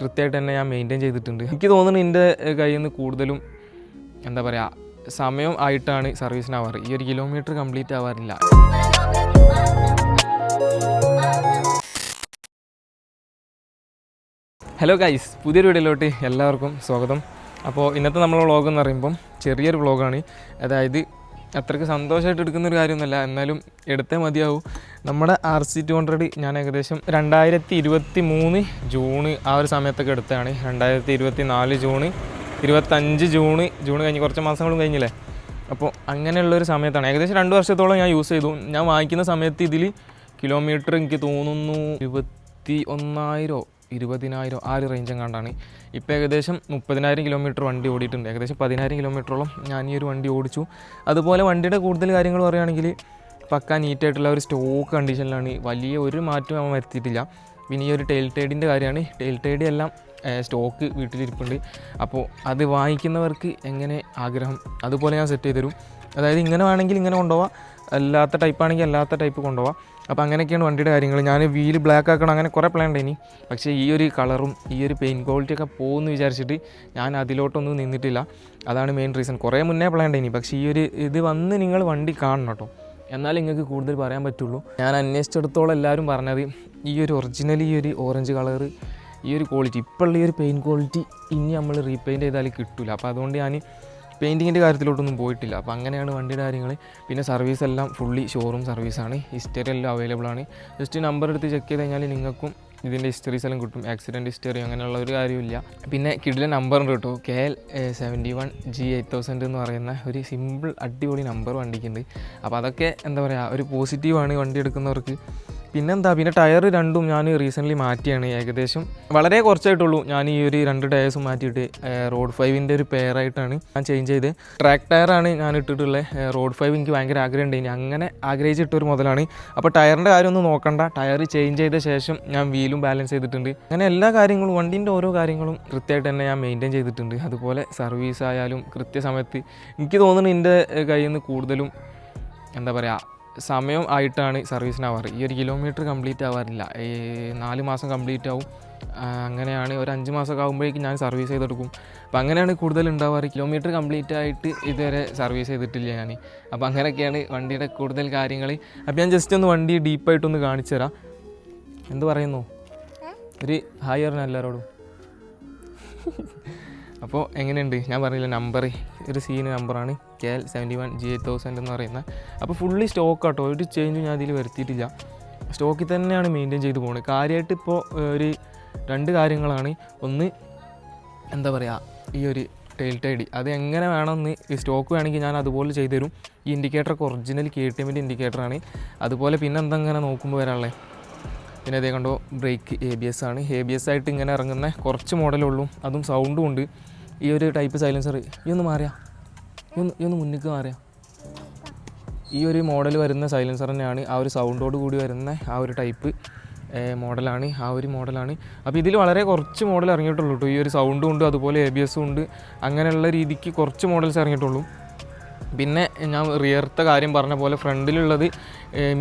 കൃത്യമായിട്ട് തന്നെ ഞാൻ മെയിൻറ്റെയിൻ ചെയ്തിട്ടുണ്ട്. എനിക്ക് തോന്നുന്നു എൻ്റെ കയ്യിൽ നിന്ന് കൂടുതലും എന്താ പറയുക സമയം ആയിട്ടാണ് സർവീസിനാവാറ്. ഈ 1 കിലോമീറ്റർ കംപ്ലീറ്റ് ആവാറില്ല. ഹലോ ഗൈസ്, പുതിയൊരു വീഡിയോയിലോട്ട് എല്ലാവർക്കും സ്വാഗതം. അപ്പോൾ ഇന്നത്തെ നമ്മളെ വ്ളോഗ് എന്ന് പറയുമ്പം ചെറിയൊരു വ്ളോഗാണ്. അതായത് അത്രയ്ക്ക് സന്തോഷമായിട്ട് എടുക്കുന്നൊരു കാര്യമൊന്നുമല്ല, എന്നാലും എടുത്തേ മതിയാവും. നമ്മുടെ RC200 ഞാൻ ഏകദേശം 2023 ജൂണ് ആ ഒരു സമയത്തൊക്കെ എടുത്തതാണ്. 2024 ജൂണ്, 25 ജൂൺ കഴിഞ്ഞ് കുറച്ച് മാസങ്ങളും കഴിഞ്ഞില്ലേ. അപ്പോൾ അങ്ങനെയുള്ളൊരു സമയത്താണ്, ഏകദേശം 2 വർഷത്തോളം ഞാൻ യൂസ് ചെയ്തു. ഞാൻ വാങ്ങിക്കുന്ന സമയത്ത് ഇതിൽ കിലോമീറ്റർ എനിക്ക് തോന്നുന്നു 21,000 20,000 ആ ഒരു റേഞ്ച് എങ്ങാണ്ടാണ്. ഇപ്പോൾ ഏകദേശം 30,000 കിലോമീറ്റർ വണ്ടി ഓടിയിട്ടുണ്ട്. ഏകദേശം 10,000 കിലോമീറ്ററോളം ഞാൻ ഈ ഒരു വണ്ടി ഓടിച്ചു. അതുപോലെ വണ്ടിയുടെ കൂടുതൽ കാര്യങ്ങൾ പറയുകയാണെങ്കിൽ പക്കാ നീറ്റായിട്ടുള്ള ഒരു സ്റ്റോക്ക് കണ്ടീഷനിലാണ്. വലിയ ഒരു മാറ്റവും അവൻ വരുത്തിയിട്ടില്ല. പിന്നെ ഈ ഒരു ടെയിൽ ടൈഡിൻ്റെ കാര്യമാണ്. ടെയിൽ ടൈഡ് എല്ലാം സ്റ്റോക്ക് വീട്ടിലിരിപ്പുണ്ട്. അപ്പോൾ അത് വാങ്ങിക്കുന്നവർക്ക് എങ്ങനെ ആഗ്രഹം അതുപോലെ ഞാൻ സെറ്റ് ചെയ്ത് തരും. അതായത് ഇങ്ങനെ വേണമെങ്കിൽ ഇങ്ങനെ കൊണ്ടുപോവാം, അല്ലാത്ത ടൈപ്പാണെങ്കിൽ അല്ലാത്ത ടൈപ്പ് കൊണ്ടുപോവാം. അപ്പോൾ അങ്ങനെയൊക്കെയാണ് വണ്ടിയുടെ കാര്യങ്ങൾ. ഞാൻ വീല് ബ്ലാക്ക് ആക്കണം, അങ്ങനെ കുറേ പ്ലാൻ ഉണ്ടായിനി. പക്ഷേ ഈ ഒരു കളറും ഈ ഒരു പെയിൻറ്റ് ക്വാളിറ്റിയൊക്കെ പോകുമെന്ന് വിചാരിച്ചിട്ട് ഞാൻ അതിലോട്ടൊന്നും നിന്നിട്ടില്ല. അതാണ് മെയിൻ റീസൺ. കുറേ മുന്നേ പ്ലാൻ ഉണ്ടായിനി. പക്ഷേ ഈ ഒരു ഇത് വന്ന് നിങ്ങൾ വണ്ടി കാണണം കേട്ടോ, എന്നാലും നിങ്ങൾക്ക് കൂടുതൽ പറയാൻ പറ്റുള്ളൂ. ഞാൻ അന്വേഷിച്ചിടത്തോളം എല്ലാവരും പറഞ്ഞത് ഈ ഒരു ഒറിജിനൽ ഈ ഒരു ഓറഞ്ച് കളറ്, ഈ ഒരു ക്വാളിറ്റി, ഇപ്പോഴുള്ള ഈ ഒരു പെയിൻറ്റ് ക്വാളിറ്റി ഇനി നമ്മൾ റീപെയിൻറ്റ് ചെയ്താൽ കിട്ടില്ല. അപ്പോൾ അതുകൊണ്ട് ഞാൻ പെയിൻറ്റിങ്ങിൻ്റെ കാര്യത്തിലോട്ടൊന്നും പോയിട്ടില്ല. അപ്പോൾ അങ്ങനെയാണ് വണ്ടിയുടെ കാര്യങ്ങൾ. പിന്നെ സർവീസ് എല്ലാം ഫുള്ളി ഷോറൂം സർവീസാണ്. ഹിസ്റ്ററി എല്ലാം അവൈലബിൾ ആണ്. ജസ്റ്റ് നമ്പർ എടുത്ത് ചെക്ക് ചെയ്ത് കഴിഞ്ഞാൽ നിങ്ങൾക്കും ഇതിൻ്റെ ഹിസ്റ്ററീസ് എല്ലാം കിട്ടും. ആക്സിഡൻറ്റ് ഹിസ്റ്ററി അങ്ങനെയുള്ള ഒരു കാര്യമില്ല. പിന്നെ കിഡിലെ നമ്പറുണ്ട് കേട്ടോ, KL 71 G8000 എന്ന് പറയുന്ന ഒരു സിമ്പിൾ അടിപൊളി നമ്പർ വണ്ടിക്കുണ്ട്. അപ്പോൾ അതൊക്കെ എന്താ പറയുക, ഒരു പോസിറ്റീവാണ് വണ്ടി എടുക്കുന്നവർക്ക്. പിന്നെന്താ, പിന്നെ ടയർ രണ്ടും ഞാൻ റീസെൻ്റ്ലി മാറ്റിയാണ്. ഏകദേശം വളരെ കുറച്ചായിട്ടുള്ളൂ ഞാൻ ഈ ഒരു 2 ടയേഴ്സും മാറ്റിയിട്ട്. റോഡ് 5ൻ്റെ ഒരു പെയറായിട്ടാണ് ഞാൻ ചേഞ്ച് ചെയ്ത്. ട്രാക്ക് ടയറാണ് ഞാൻ ഇട്ടിട്ടുള്ളത്. റോഡ് 5 എനിക്ക് ഭയങ്കര ആഗ്രഹം ഉണ്ടായിന്, അങ്ങനെ ആഗ്രഹിച്ചിട്ടൊരു മുതലാണ്. അപ്പോൾ ടയറിൻ്റെ കാര്യമൊന്നും നോക്കണ്ട, ടയർ ചേഞ്ച് ചെയ്ത ശേഷം ഞാൻ വീലും ബാലൻസ് ചെയ്തിട്ടുണ്ട്. അങ്ങനെ എല്ലാ കാര്യങ്ങളും വണ്ടീൻ്റെ ഓരോ കാര്യങ്ങളും കൃത്യമായിട്ട് തന്നെ ഞാൻ മെയിൻറ്റെയിൻ ചെയ്തിട്ടുണ്ട്. അതുപോലെ സർവീസ് ആയാലും കൃത്യസമയത്ത്. എനിക്ക് തോന്നുന്നു എൻ്റെ കയ്യിൽ നിന്ന് കൂടുതലും എന്താ പറയുക സമയം ആയിട്ടാണ് സർവീസിനാവാറ്. ഈ 1 കിലോമീറ്റർ കംപ്ലീറ്റ് ആവാറില്ല, 4 മാസം കംപ്ലീറ്റ് ആവും. അങ്ങനെയാണ് ഒരു 5 മാസമൊക്കെ ആകുമ്പോഴേക്കും ഞാൻ സർവീസ് ചെയ്തെടുക്കും. അപ്പോൾ അങ്ങനെയാണ് കൂടുതൽ ഉണ്ടാവാറ്. കിലോമീറ്റർ കംപ്ലീറ്റ് ആയിട്ട് ഇതുവരെ സർവീസ് ചെയ്തിട്ടില്ല ഞാൻ. അപ്പോൾ അങ്ങനെയൊക്കെയാണ് വണ്ടിയുടെ കൂടുതൽ കാര്യങ്ങൾ. അപ്പോൾ ഞാൻ ജസ്റ്റ് ഒന്ന് വണ്ടി ഡീപ്പായിട്ടൊന്ന് കാണിച്ചു തരാം. എന്ത് പറയുന്നു, ഒരു ഹായ് പറഞ്ഞ എല്ലാവരോടും. അപ്പോൾ എങ്ങനെയുണ്ട്, ഞാൻ പറഞ്ഞില്ല നമ്പർ ഒരു സീന് നമ്പറാണ്, KL 71 G8000 എന്ന് പറയുന്നത്. അപ്പോൾ ഫുള്ളി സ്റ്റോക്ക് ആട്ടോ, ഒരു ചേഞ്ചും ഞാൻ ഇതിൽ വരുത്തിയിട്ടില്ല. സ്റ്റോക്കിൽ തന്നെയാണ് മെയിൻറ്റെയിൻ ചെയ്ത് പോകുന്നത്. കാര്യമായിട്ട് ഇപ്പോൾ ഒരു 2 കാര്യങ്ങളാണ്. ഒന്ന് എന്താ പറയുക, ഈ ഒരു ടെയിൽ ടൈഡ് അത് എങ്ങനെ വേണമെന്ന്, ഈ സ്റ്റോക്ക് വേണമെങ്കിൽ ഞാൻ അതുപോലെ ചെയ്തു തരും. ഈ ഇൻഡിക്കേറ്ററൊക്കെ ഒറിജിനൽ KTMൻ്റെ ഇൻഡിക്കേറ്ററാണ്. അതുപോലെ പിന്നെ എന്തെങ്ങനെ നോക്കുമ്പോൾ വരാനുള്ളത്, പിന്നെ അതേ കണ്ടോ ബ്രേക്ക് ABS ആണ്. ABS ആയിട്ട് ഇങ്ങനെ ഇറങ്ങുന്ന കുറച്ച് മോഡലുള്ളൂ, അതും സൗണ്ടും ഉണ്ട്. ഈ ഒരു ടൈപ്പ് സൈലൻസർ ഈ ഒന്ന് മുന്നിലേക്ക് മാറിയാ, ഈ ഒരു മോഡൽ വരുന്ന സൈലൻസർ തന്നെയാണ്. ആ ഒരു സൗണ്ടോട് കൂടി വരുന്ന ആ ഒരു ടൈപ്പ് മോഡലാണ്, ആ ഒരു മോഡലാണ്. അപ്പോൾ ഇതിൽ വളരെ കുറച്ച് മോഡൽ ഇറങ്ങിയിട്ടുള്ളൂ കേട്ടോ. ഈ ഒരു സൗണ്ടും ഉണ്ട്, അതുപോലെ ABSഉം ഉണ്ട്. അങ്ങനെയുള്ള രീതിക്ക് കുറച്ച് മോഡൽസ് ഇറങ്ങിയിട്ടുള്ളൂ. പിന്നെ ഞാൻ റിയർത്തെ കാര്യം പറഞ്ഞ പോലെ ഫ്രണ്ടിലുള്ളത്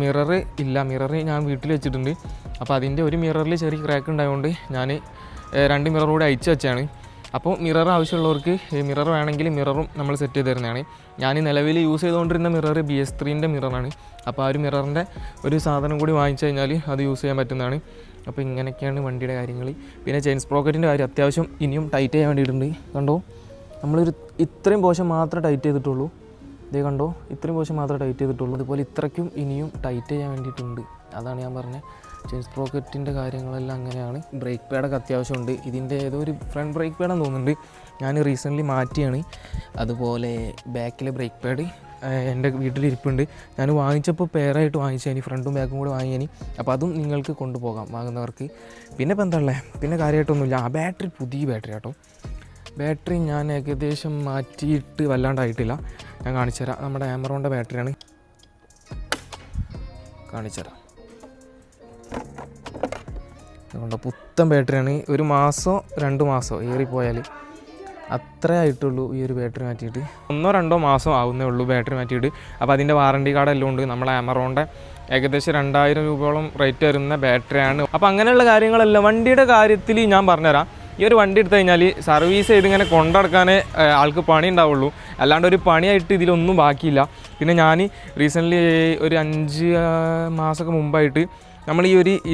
മിറർ ഇല്ല, മിറർ ഞാൻ വീട്ടിൽ വെച്ചിട്ടുണ്ട്. അപ്പോൾ അതിൻ്റെ ഒരു മിററിൽ ചെറിയ ക്രാക്ക് ഉണ്ടായതുകൊണ്ട് ഞാൻ 2 മിറർ കൂടി അയച്ചു വെച്ചാണ്. അപ്പോൾ മിറർ ആവശ്യമുള്ളവർക്ക് മിറർ വേണമെങ്കിൽ മിററും നമ്മൾ സെറ്റ് ചെയ്ത് തരുന്നതാണ്. ഞാൻ നിലവിൽ യൂസ് ചെയ്തുകൊണ്ടിരുന്ന മിറർ BS3ൻ്റെ മിററാണ്. അപ്പോൾ ആ ഒരു മിററിൻ്റെ ഒരു സാധനം കൂടി വാങ്ങിച്ചു കഴിഞ്ഞാൽ അത് യൂസ് ചെയ്യാൻ പറ്റുന്നതാണ്. അപ്പോൾ ഇങ്ങനെയൊക്കെയാണ് വണ്ടിയുടെ കാര്യങ്ങൾ. പിന്നെ ചെയിൻ സ്പ്രോക്കറ്റിൻ്റെ കാര്യം അത്യാവശ്യം ഇനിയും ടൈറ്റ് ചെയ്യാൻ വേണ്ടിയിട്ടുണ്ട്. കണ്ടോ, നമ്മളൊരു ഇത്രയും പോർഷൻ മാത്രമേ ടൈറ്റ് ചെയ്തിട്ടുള്ളൂ. ഇതേ കണ്ടോ, ഇത്രയും പോർഷൻ മാത്രമേ ടൈറ്റ് ചെയ്തിട്ടുള്ളൂ. അതുപോലെ ഇത്രയ്ക്കും ഇനിയും ടൈറ്റ് ചെയ്യാൻ വേണ്ടിയിട്ടുണ്ട്. അതാണ് ഞാൻ പറഞ്ഞത്, ചെയിൻ സ്പ്രോക്കറ്റിൻ്റെ കാര്യങ്ങളെല്ലാം അങ്ങനെയാണ്. ബ്രേക്ക് പാഡൊക്കെ അത്യാവശ്യമുണ്ട്. ഇതിൻ്റെ ഏതോ ഒരു ഫ്രണ്ട് ബ്രേക്ക് പാഡാണെന്ന് തോന്നുന്നുണ്ട്, ഞാൻ റീസെൻ്റ്ലി മാറ്റിയാണ്. അതുപോലെ ബാക്കിലെ ബ്രേക്ക് പാഡ് എൻ്റെ വീട്ടിലിരിപ്പുണ്ട്. ഞാൻ വാങ്ങിച്ചപ്പോൾ പെയറായിട്ട് വാങ്ങിച്ചതിന്, ഫ്രണ്ടും ബാക്കും കൂടെ വാങ്ങിയതിന്. അപ്പോൾ അതും നിങ്ങൾക്ക് കൊണ്ടുപോകാം വാങ്ങുന്നവർക്ക്. പിന്നെ ഇപ്പോൾ എന്താ ഉള്ളത്, പിന്നെ കാര്യമായിട്ടൊന്നുമില്ല. ആ ബാറ്ററി പുതിയ ബാറ്ററി കേട്ടോ. ബാറ്ററി ഞാൻ ഏകദേശം മാറ്റിയിട്ട് വല്ലാണ്ടായിട്ടില്ല. ഞാൻ കാണിച്ചു തരാം. നമ്മുടെ ആമറോണിൻ്റെ ബാറ്ററിയാണ്, കാണിച്ചു തരാം. അതുകൊണ്ട് പുത്തൻ ബാറ്ററിയാണ്. 1 മാസമോ 2 മാസമോ ഏറിപ്പോയാൽ അത്രേ ആയിട്ടുള്ളൂ ഈ ഒരു ബാറ്ററി മാറ്റിയിട്ട്. 1-2 മാസം ആവുന്നേ ഉള്ളൂ ബാറ്ററി മാറ്റിയിട്ട്. അപ്പോൾ അതിൻ്റെ വാറണ്ടി കാർഡെല്ലാം ഉണ്ട്. നമ്മളെ ആമറോണിൻ്റെ ഏകദേശം 2000 രൂപയോളം റേറ്റ് വരുന്ന ബാറ്ററിയാണ്. അപ്പോൾ അങ്ങനെയുള്ള കാര്യങ്ങളെല്ലാം വണ്ടിയുടെ കാര്യത്തിൽ ഞാൻ പറഞ്ഞുതരാം. ഈ ഒരു വണ്ടി എടുത്തു കഴിഞ്ഞാൽ സർവീസ് ചെയ്ത് ഇങ്ങനെ കൊണ്ടുനടക്കാനേ ആൾക്ക് പണി ഉണ്ടാവുള്ളൂ, അല്ലാണ്ട് ഒരു പണിയായിട്ട് ഇതിലൊന്നും ബാക്കിയില്ല. പിന്നെ ഞാൻ റീസെൻ്റ്ലി ഒരു 5 മാസമൊക്കെ മുമ്പായിട്ട് നമ്മൾ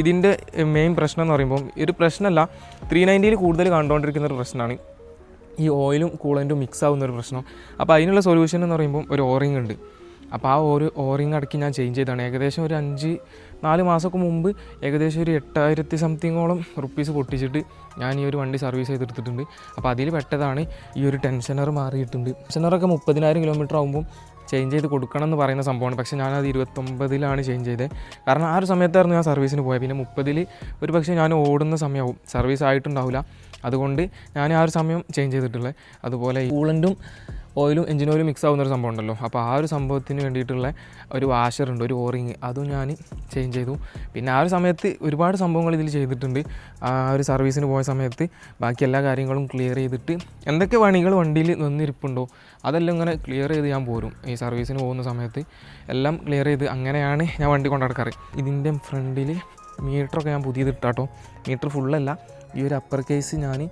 ഇതിൻ്റെ മെയിൻ പ്രശ്നം എന്ന് പറയുമ്പോൾ ഒരു പ്രശ്നമല്ല, 390 കൂടുതൽ കണ്ടുകൊണ്ടിരിക്കുന്ന ഒരു പ്രശ്നമാണ് ഈ ഓയിലും കൂളൻറ്റും മിക്സ് ആവുന്നൊരു പ്രശ്നം. അപ്പോൾ അതിനുള്ള സൊല്യൂഷൻ എന്ന് പറയുമ്പോൾ ഒരു ഓറിങ് ഉണ്ട്. അപ്പോൾ ആ ഒരു ഓറിങ് അടക്കി ഞാൻ ചേഞ്ച് ചെയ്തതാണ്. ഏകദേശം ഒരു 4 മാസമൊക്കെ മുമ്പ് ഏകദേശം ഒരു 8000 സംതിങ്ങോളം റുപ്പീസ് പൊട്ടിച്ചിട്ട് ഞാൻ ഈ ഒരു വണ്ടി സർവീസ് ചെയ്തെടുത്തിട്ടുണ്ട്. അപ്പോൾ അതിൽ പെട്ടതാണ് ഈ ഒരു ടെൻഷനർ മാറിയിട്ടുണ്ട്. ടെൻഷനറൊക്കെ 30,000 കിലോമീറ്റർ ആകുമ്പോൾ ചേഞ്ച് ചെയ്ത് കൊടുക്കണം എന്ന് പറയുന്ന സംഭവമാണ്. പക്ഷേ ഞാനത് 29-ലാണ് ചേഞ്ച് ചെയ്തത്. കാരണം ആ ഒരു സമയത്തായിരുന്നു ഞാൻ സർവീസിന് പോയത്. പിന്നെ 30-ൽ ഒരു പക്ഷേ ഞാൻ ഓടുന്ന സമയമാവും, സർവീസ് ആയിട്ടുണ്ടാവില്ല. അതുകൊണ്ട് ഞാൻ ആ ഒരു സമയം ചേഞ്ച് ചെയ്തിട്ടുള്ളത്. അതുപോലെ കൂളൻറ്റും ഓയിലും എഞ്ചിൻ ഓയിലും മിക്സ് ആവുന്നൊരു സംഭവം ഉണ്ടല്ലോ, അപ്പോൾ ആ ഒരു സംഭവത്തിന് വേണ്ടിയിട്ടുള്ള ഒരു വാഷറുണ്ട്, ഒരു ഓറിങ്, അതും ഞാൻ ചേഞ്ച് ചെയ്തു. പിന്നെ ആ ഒരു സമയത്ത് ഒരുപാട് സംഭവങ്ങൾ ഇതിൽ ചെയ്തിട്ടുണ്ട്. ആ ഒരു സർവീസിന് പോയ സമയത്ത് ബാക്കി എല്ലാ കാര്യങ്ങളും ക്ലിയർ ചെയ്തിട്ട് എന്തൊക്കെ പണികൾ വണ്ടിയിൽ നിന്നിരിപ്പുണ്ടോ അതെല്ലാം ഇങ്ങനെ ക്ലിയർ ചെയ്ത് ഞാൻ പോരും. ഈ സർവീസിന് പോകുന്ന സമയത്ത് എല്ലാം ക്ലിയർ ചെയ്ത് അങ്ങനെയാണ് ഞാൻ വണ്ടി കൊണ്ട് നടക്കാറ്. ഇതിൻ്റെ ഫ്രണ്ടിൽ മീറ്ററൊക്കെ ഞാൻ പുതിയത് ഇട്ടാട്ടോ. മീറ്റർ ഫുള്ളല്ല, ഈ ഒരു അപ്പർ കേസ് ഞാൻ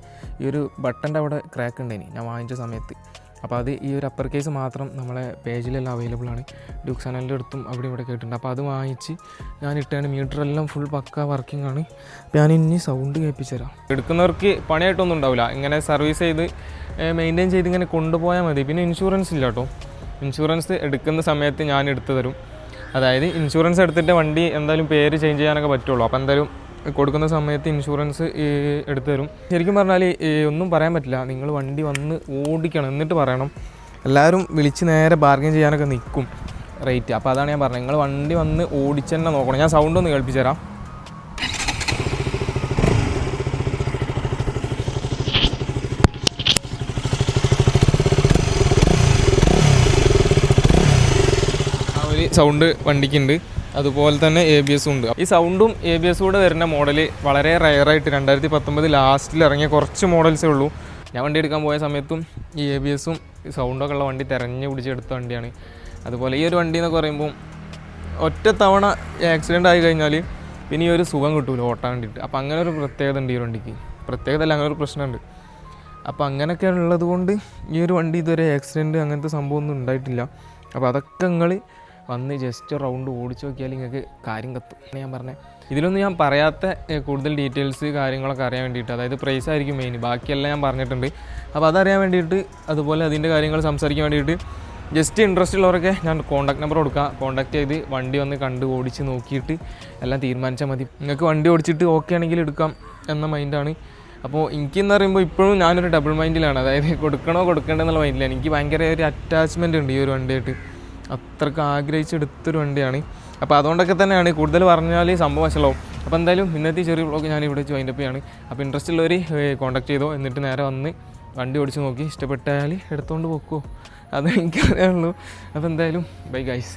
ഈ ഒരു ബട്ടൻ്റെ അവിടെ ക്രാക്ക് ഉണ്ടായിനി ഞാൻ വാങ്ങിച്ച സമയത്ത്. അപ്പോൾ അത് ഈ ഒരു അപ്പർ കേസ് മാത്രം നമ്മളെ പേജിലെല്ലാം അവൈലബിൾ ആണ്. ഡ്യൂക്ക് ചാനലിൻ്റെ അടുത്തും അവിടെ ഇവിടെ കേട്ടിട്ടുണ്ട്. അപ്പോൾ അത് വാങ്ങിച്ച് ഞാൻ ഇട്ടാണ്. മീറ്ററെല്ലാം ഫുൾ പക്ക വർക്കിംഗ് ആണ്. അപ്പോൾ ഞാൻ ഇനി സൗണ്ട് കേൾപ്പിച്ചു തരാം. എടുക്കുന്നവർക്ക് പണിയായിട്ടൊന്നും ഉണ്ടാവില്ല, ഇങ്ങനെ സർവീസ് ചെയ്ത് മെയിൻറ്റെയിൻ ചെയ്ത് ഇങ്ങനെ കൊണ്ടുപോയാൽ മതി. പിന്നെ ഇൻഷുറൻസ് ഇല്ല കേട്ടോ. ഇൻഷുറൻസ് എടുക്കുന്ന സമയത്ത് ഞാൻ എടുത്തു തരും. അതായത് ഇൻഷുറൻസ് എടുത്തിട്ട് വണ്ടി എന്തായാലും പേര് ചേഞ്ച് ചെയ്യാനൊക്കെ പറ്റുള്ളൂ. അപ്പോൾ എന്തായാലും കൊടുക്കുന്ന സമയത്ത് ഇൻഷുറൻസ് എടുത്തു തരും. ശരിക്കും പറഞ്ഞാൽ ഒന്നും പറയാൻ പറ്റില്ല, നിങ്ങൾ വണ്ടി വന്ന് ഓടിക്കണം എന്നിട്ട് പറയണം. എല്ലാവരും വിളിച്ച് നേരെ ബാർഗെയിൻ ചെയ്യാനൊക്കെ നിൽക്കും റേറ്റ്. അപ്പോൾ അതാണ് ഞാൻ പറഞ്ഞത്, നിങ്ങൾ വണ്ടി വന്ന് ഓടിച്ച് തന്നെ നോക്കണം. ഞാൻ സൗണ്ട് ഒന്ന് കേൾപ്പിച്ചു തരാം. ആ ഒരു സൗണ്ട് വണ്ടിക്കുണ്ട്. അതുപോലെ തന്നെ ABS ഉണ്ട്. ഈ സൗണ്ടും ABS കൂടെ വരുന്ന മോഡൽ വളരെ റയറായിട്ട് 2019 ലാസ്റ്റിൽ ഇറങ്ങിയ കുറച്ച് മോഡൽസേ ഉള്ളൂ. ഞാൻ വണ്ടി എടുക്കാൻ പോയ സമയത്തും ഈ ABSും സൗണ്ടൊക്കെ ഉള്ള വണ്ടി തിരഞ്ഞു പിടിച്ചെടുത്ത വണ്ടിയാണ്. അതുപോലെ ഈ ഒരു വണ്ടി എന്നൊക്കെ പറയുമ്പോൾ ഒറ്റ തവണ ആക്സിഡൻ്റ് ആയി കഴിഞ്ഞാൽ പിന്നെ ഈ ഒരു സുഖം കിട്ടുമല്ലോ ഓട്ടാൻ വേണ്ടിയിട്ട്. അപ്പോൾ അങ്ങനെ ഒരു പ്രത്യേകത ഉണ്ട് ഈ വണ്ടിക്ക്. പ്രത്യേകത അല്ല, അങ്ങനെ ഒരു പ്രശ്നമുണ്ട്. അപ്പോൾ അങ്ങനെയൊക്കെ ഉള്ളത് കൊണ്ട് ഈ ഒരു വണ്ടി ഇതുവരെ ആക്സിഡൻറ്റ് അങ്ങനത്തെ സംഭവമൊന്നും ഉണ്ടായിട്ടില്ല. അപ്പോൾ അതൊക്കെ നിങ്ങൾ വന്ന് ജസ്റ്റ് റൗണ്ട് ഓടിച്ച് നോക്കിയാൽ നിങ്ങൾക്ക് കാര്യം കത്തും. ഞാൻ പറഞ്ഞത് ഇതിലൊന്നും ഞാൻ പറയാത്ത കൂടുതൽ ഡീറ്റെയിൽസ് കാര്യങ്ങളൊക്കെ അറിയാൻ വേണ്ടിയിട്ട്, അതായത് പ്രൈസ് ആയിരിക്കും മെയിൻ, ബാക്കിയെല്ലാം ഞാൻ പറഞ്ഞിട്ടുണ്ട്. അപ്പോൾ അതറിയാൻ വേണ്ടിയിട്ട് അതുപോലെ അതിൻ്റെ കാര്യങ്ങൾ സംസാരിക്കാൻ വേണ്ടിയിട്ട് ജസ്റ്റ് ഇൻട്രസ്റ്റ് ഉള്ളവരൊക്കെ ഞാൻ കോൺടാക്ട് നമ്പർ കൊടുക്കുക. കോൺടാക്ട് ചെയ്ത് വണ്ടി വന്ന് കണ്ട് ഓടിച്ച് നോക്കിയിട്ട് എല്ലാം തീരുമാനിച്ചാൽ മതി. നിങ്ങൾക്ക് വണ്ടി ഓടിച്ചിട്ട് ഓക്കെ ആണെങ്കിൽ എടുക്കാം എന്ന മൈൻഡാണ്. അപ്പോൾ എനിക്കെന്ന് പറയുമ്പോൾ ഇപ്പോഴും ഞാനൊരു ഡബിൾ മൈൻഡിലാണ്, അതായത് കൊടുക്കണോ കൊടുക്കേണ്ടെന്നുള്ള മൈൻഡിലാണ്. എനിക്ക് ഭയങ്കര ഒരു അറ്റാച്ച്മെൻ്റ് ഉണ്ട് ഈ ഒരു വണ്ടിയായിട്ട്, അത്രയ്ക്ക് ആഗ്രഹിച്ചെടുത്തൊരു വണ്ടിയാണ്. അപ്പോൾ അതുകൊണ്ടൊക്കെ തന്നെയാണ് കൂടുതൽ പറഞ്ഞാൽ സംഭവം വശലാവും. അപ്പോൾ എന്തായാലും ഇന്നത്തെ ചെറിയ വ്ളോഗ് ഞാൻ ഇവിടെ വൈൻഡപ്പ് ചെയ്യാണ്. അപ്പോൾ ഇൻട്രസ്റ്റ് ഉള്ളവർ കോൺടാക്ട് ചെയ്തോ, എന്നിട്ട് നേരെ വന്ന് വണ്ടി ഓടിച്ച് നോക്കി ഇഷ്ടപ്പെട്ടാൽ എടുത്തുകൊണ്ട് പോക്കോ, അത് എനിക്കറിയാനുള്ളൂ. അപ്പോൾ എന്തായാലും ബൈ ഗൈസ്.